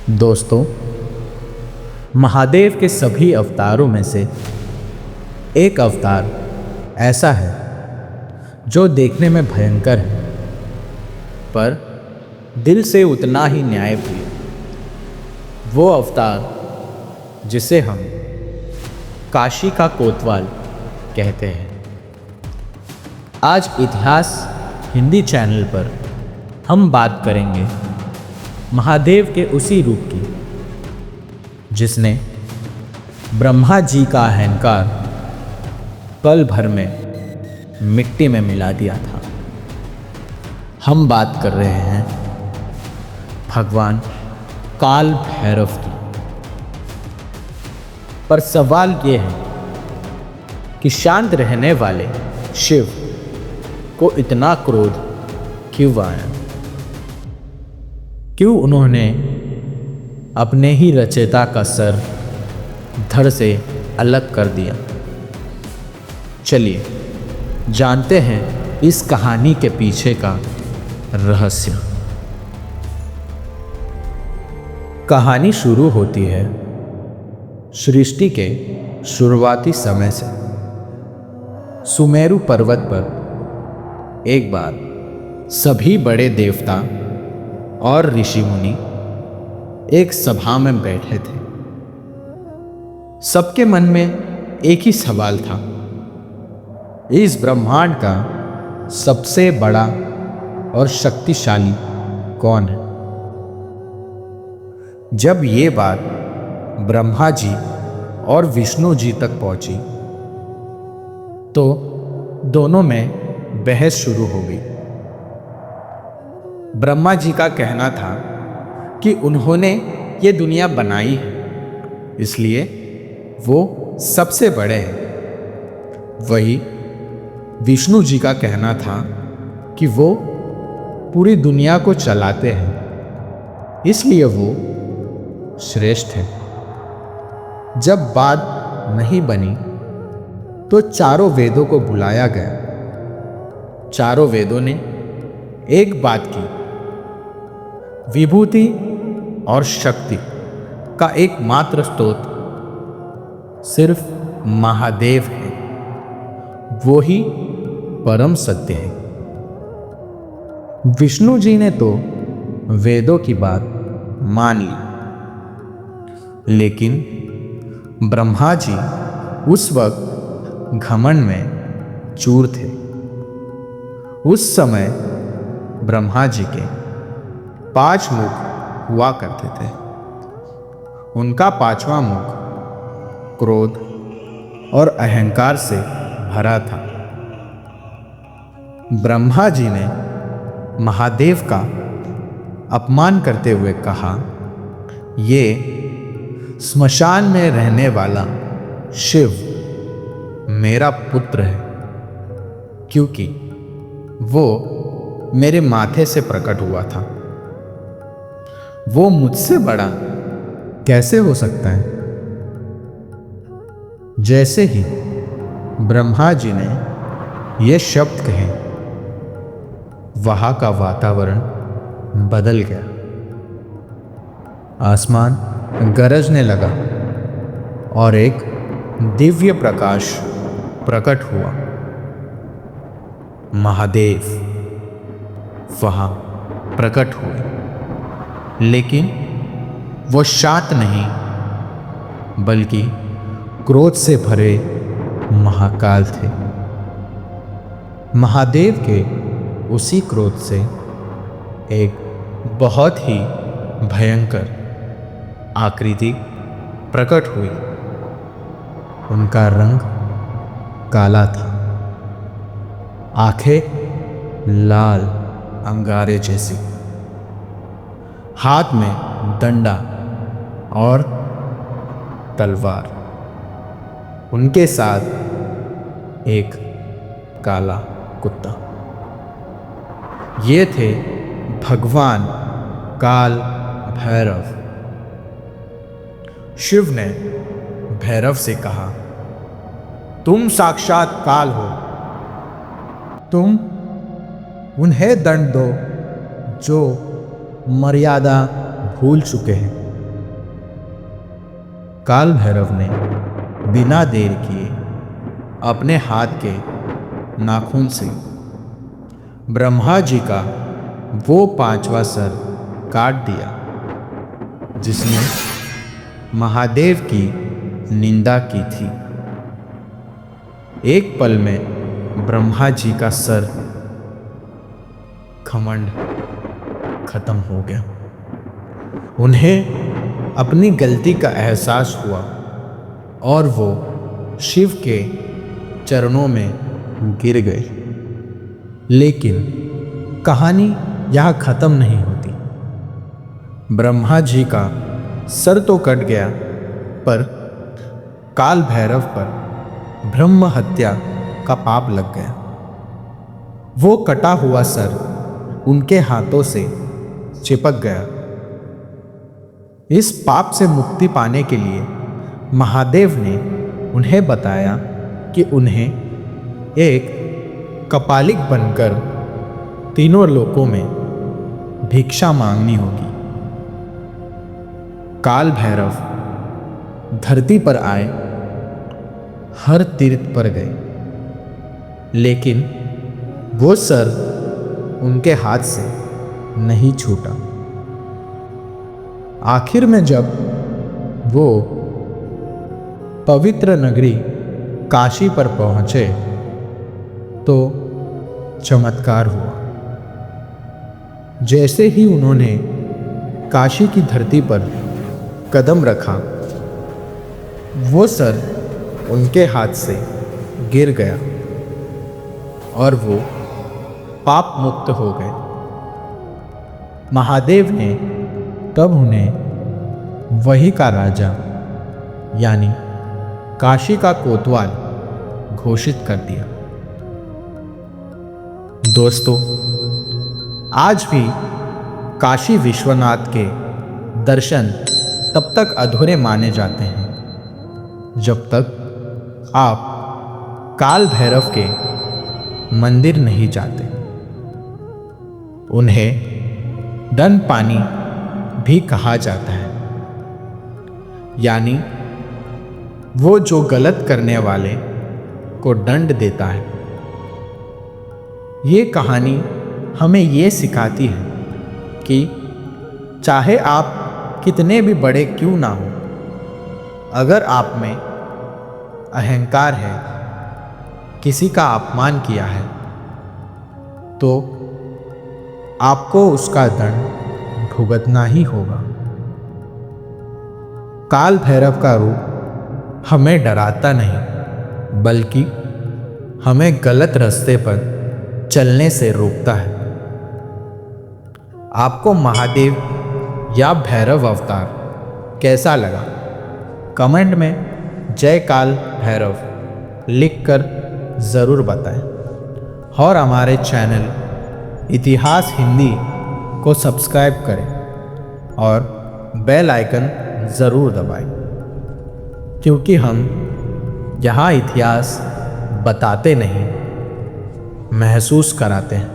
दोस्तों, महादेव के सभी अवतारों में से एक अवतार ऐसा है जो देखने में भयंकर है पर दिल से उतना ही न्यायप्रिय। वो अवतार जिसे हम काशी का कोतवाल कहते हैं। आज इतिहास हिंदी चैनल पर हम बात करेंगे महादेव के उसी रूप की जिसने ब्रह्मा जी का अहंकार पल भर में मिट्टी में मिला दिया था। हम बात कर रहे हैं भगवान काल भैरव की। पर सवाल ये है कि शांत रहने वाले शिव को इतना क्रोध क्यों आया? क्यों उन्होंने अपने ही रचयिता का सर धड़ से अलग कर दिया? चलिए जानते हैं इस कहानी के पीछे का रहस्य। कहानी शुरू होती है सृष्टि के शुरुआती समय से। सुमेरु पर्वत पर एक बार सभी बड़े देवता और ऋषि मुनि एक सभा में बैठे थे। सबके मन में एक ही सवाल था, इस ब्रह्मांड का सबसे बड़ा और शक्तिशाली कौन है? जब ये बात ब्रह्मा जी और विष्णु जी तक पहुंची तो दोनों में बहस शुरू हो गई। ब्रह्मा जी का कहना था कि उन्होंने ये दुनिया बनाई है, इसलिए वो सबसे बड़े हैं। वही विष्णु जी का कहना था कि वो पूरी दुनिया को चलाते हैं, इसलिए वो श्रेष्ठ है। जब बात नहीं बनी तो चारों वेदों को बुलाया गया। चारों वेदों ने एक बात की, विभूति और शक्ति का एकमात्र स्रोत सिर्फ महादेव है, वो ही परम सत्य है। विष्णु जी ने तो वेदों की बात मान ली, लेकिन ब्रह्मा जी उस वक्त घमंड में चूर थे। उस समय ब्रह्मा जी के 5 मुख हुआ करते थे। उनका 5वां मुख क्रोध और अहंकार से भरा था। ब्रह्मा जी ने महादेव का अपमान करते हुए कहा, ये स्मशान में रहने वाला शिव मेरा पुत्र है, क्योंकि वो मेरे माथे से प्रकट हुआ था। वो मुझसे बड़ा कैसे हो सकता है? जैसे ही ब्रह्मा जी ने ये शब्द कहे, वहां का वातावरण बदल गया। आसमान गरजने लगा और एक दिव्य प्रकाश प्रकट हुआ। महादेव वहां प्रकट हुए, लेकिन वो शांत नहीं बल्कि क्रोध से भरे महाकाल थे। महादेव के उसी क्रोध से एक बहुत ही भयंकर आकृति प्रकट हुई। उनका रंग काला था, आंखें लाल अंगारे जैसी, हाथ में डंडा और तलवार। उनके साथ एक काला कुत्ता। ये थे भगवान काल भैरव। शिव ने भैरव से कहा, तुम साक्षात काल हो, तुम उन्हें दंड दो जो मर्यादा भूल चुके हैं। काल भैरव ने बिना देर किए अपने हाथ के नाखून से ब्रह्मा जी का वो 5वां सर काट दिया जिसने महादेव की निंदा की थी। एक पल में ब्रह्मा जी का सर घमंड खत्म हो गया। उन्हें अपनी गलती का एहसास हुआ और वो शिव के चरणों में गिर गए। लेकिन कहानी यहाँ खत्म नहीं होती। ब्रह्मा जी का सर तो कट गया, पर काल भैरव पर ब्रह्म हत्या का पाप लग गया। वो कटा हुआ सर उनके हाथों से चिपक गया। इस पाप से मुक्ति पाने के लिए महादेव ने उन्हें बताया कि उन्हें एक कपालिक बनकर तीनों लोकों में भिक्षा मांगनी होगी। काल भैरव धरती पर आए, हर तीर्थ पर गए, लेकिन वो सर उनके हाथ से नहीं छूटा। आखिर में जब वो पवित्र नगरी काशी पर पहुंचे तो चमत्कार हुआ। जैसे ही उन्होंने काशी की धरती पर कदम रखा, वो सर उनके हाथ से गिर गया और वो पाप मुक्त हो गए। महादेव ने तब उन्हें वही का राजा यानी काशी का कोतवाल घोषित कर दिया। दोस्तों, आज भी काशी विश्वनाथ के दर्शन तब तक अधूरे माने जाते हैं जब तक आप काल भैरव के मंदिर नहीं जाते। उन्हें दंड पानी भी कहा जाता है, यानी वो जो गलत करने वाले को दंड देता है। ये कहानी हमें ये सिखाती है कि चाहे आप कितने भी बड़े क्यों ना हो, अगर आप में अहंकार है, किसी का अपमान किया है, तो आपको उसका दंड भुगतना ही होगा। काल भैरव का रूप हमें डराता नहीं, बल्कि हमें गलत रास्ते पर चलने से रोकता है। आपको महादेव या भैरव अवतार कैसा लगा? कमेंट में जय काल भैरव लिखकर ज़रूर बताएं और हमारे चैनल इतिहास हिंदी को सब्सक्राइब करें और बेल आइकन ज़रूर दबाएं, क्योंकि हम यहाँ इतिहास बताते नहीं, महसूस कराते हैं।